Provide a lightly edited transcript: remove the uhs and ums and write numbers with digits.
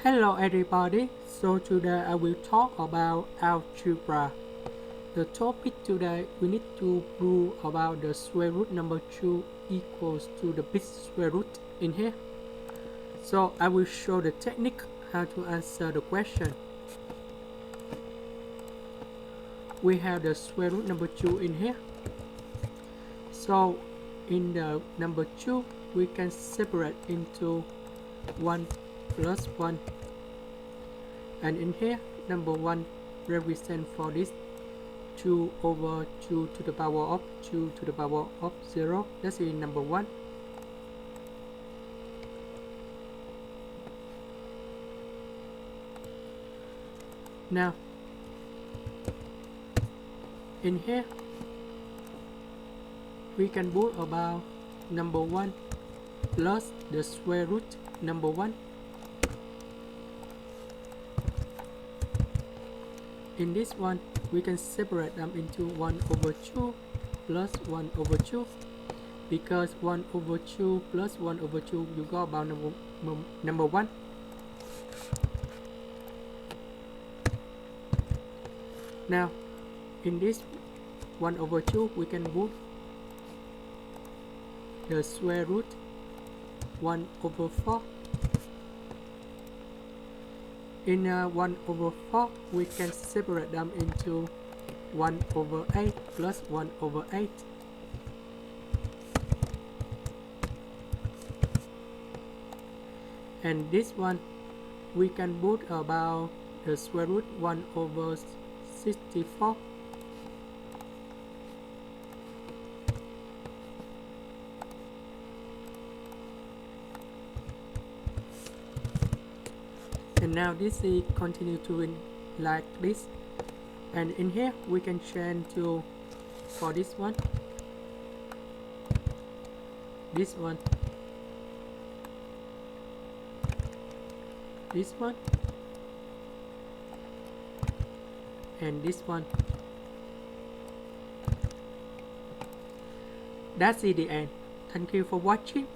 Hello everybody, so today I will talk about algebra. The topic today we need to prove about the square root number 2 equals to the big square root in here. So I will show the technique how to answer the question. We have the square root number 2 in here. So in the number 2 we can separate into 1 plus 1, and in here number 1 represent for this 2 over 2 to the power of 2 to the power of 0. That's in number 1. Now in here we can put about number 1 plus the square root number 1. In this one we can separate them into 1 over 2 plus 1 over 2, because 1 over 2 plus 1 over 2 you got about number 1. Now in this 1 over 2 we can put the square root 1 over 4. In 1 over 4 we can separate them into 1 over 8 plus 1 over 8. And this one we can put about the square root 1 over 64. And now this is continue to in like this, and in here we can change to for this one, this one, this one, and this one. That's the end. Thank you for watching.